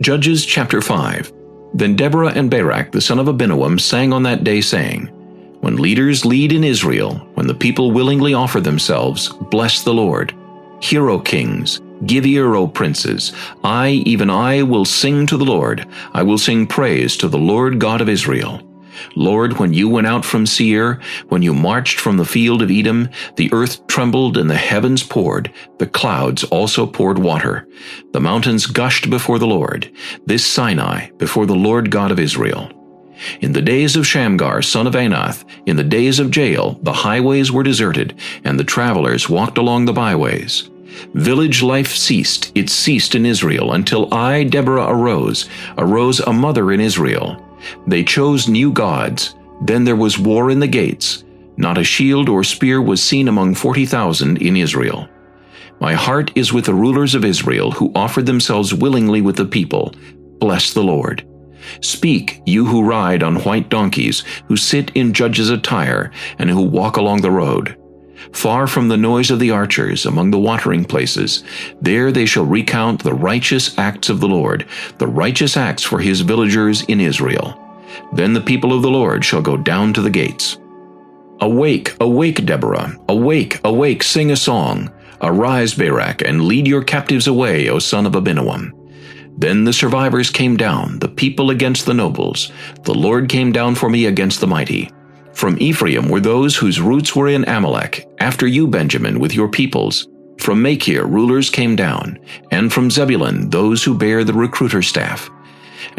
Judges chapter 5. Then Deborah and Barak the son of Abinoam sang on that day, saying, When leaders lead in Israel, when the people willingly offer themselves, bless the Lord. Hear, O kings, give ear, O princes. I, even I, will sing to the Lord. I will sing praise to the Lord God of Israel. Lord, when you went out from Seir, when you marched from the field of Edom, the earth trembled and the heavens poured, the clouds also poured water. The mountains gushed before the Lord, this Sinai before the Lord God of Israel. In the days of Shamgar, son of Anath, in the days of Jael, the highways were deserted, and the travelers walked along the byways. Village life ceased, it ceased in Israel, until I, Deborah, arose a mother in Israel. They chose new gods. Then there was war in the gates. Not a shield or spear was seen among 40,000 in Israel. My heart is with the rulers of Israel, who offered themselves willingly with the people. Bless the Lord. Speak, you who ride on white donkeys, who sit in judges' attire, and who walk along the road. Far from the noise of the archers, among the watering places, there they shall recount the righteous acts of the Lord, the righteous acts for his villagers in Israel. Then the people of the Lord shall go down to the gates. Awake, awake, Deborah! Awake, awake, sing a song! Arise, Barak, and lead your captives away, O son of Abinoam. Then the survivors came down, the people against the nobles. The Lord came down for me against the mighty. From Ephraim were those whose roots were in Amalek, after you, Benjamin, with your peoples. From Machir rulers came down, and from Zebulun those who bear the recruiter staff.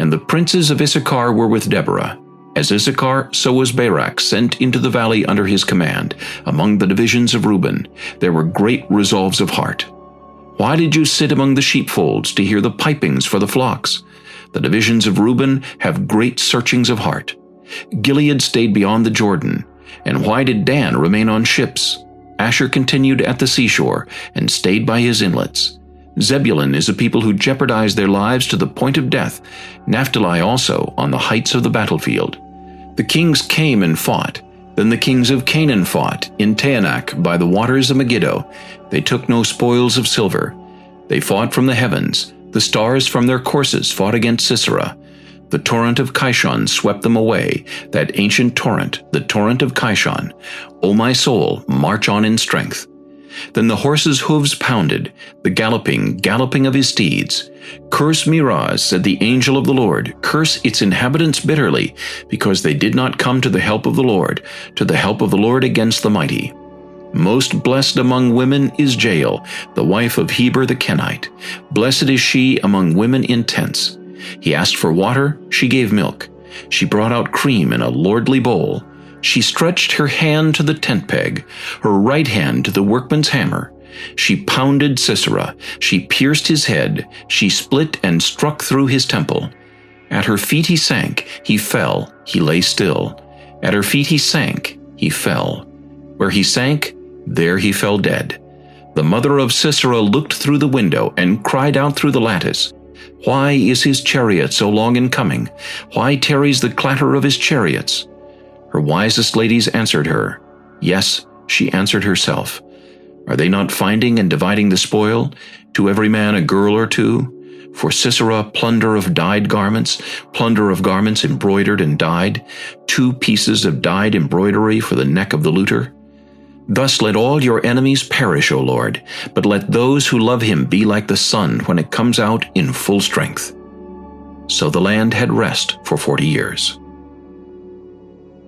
And the princes of Issachar were with Deborah. As Issachar, so was Barak sent into the valley under his command. Among the divisions of Reuben, there were great resolves of heart. Why did you sit among the sheepfolds to hear the pipings for the flocks? The divisions of Reuben have great searchings of heart. Gilead stayed beyond the Jordan. And why did Dan remain on ships? Asher continued at the seashore and stayed by his inlets. Zebulun is a people who jeopardized their lives to the point of death. Naphtali also on the heights of the battlefield. The kings came and fought. Then the kings of Canaan fought in Taanach by the waters of Megiddo. They took no spoils of silver. They fought from the heavens. The stars from their courses fought against Sisera. The torrent of Kishon swept them away, that ancient torrent, the torrent of Kishon. O my soul, march on in strength. Then the horses' hooves pounded, the galloping of his steeds. Curse Miraz, said the angel of the Lord, curse its inhabitants bitterly, because they did not come to the help of the Lord against the mighty. Most blessed among women is Jael, the wife of Heber the Kenite. Blessed is she among women in tents. He asked for water, she gave milk. She brought out cream in a lordly bowl. She stretched her hand to the tent peg, her right hand to the workman's hammer. She pounded Sisera, she pierced his head, she split and struck through his temple. At her feet he sank, he fell, he lay still. At her feet he sank, he fell. Where he sank, there he fell dead. The mother of Sisera looked through the window and cried out through the lattice. Why is his chariot so long in coming? Why tarries the clatter of his chariots? Her wisest ladies answered her. Yes, she answered herself. Are they not finding and dividing the spoil? To every man a girl or two? For Sisera, plunder of dyed garments, plunder of garments embroidered and dyed, 2 pieces of dyed embroidery for the neck of the looter. Thus let all your enemies perish, O Lord, but let those who love him be like the sun when it comes out in full strength. So the land had rest for 40 years.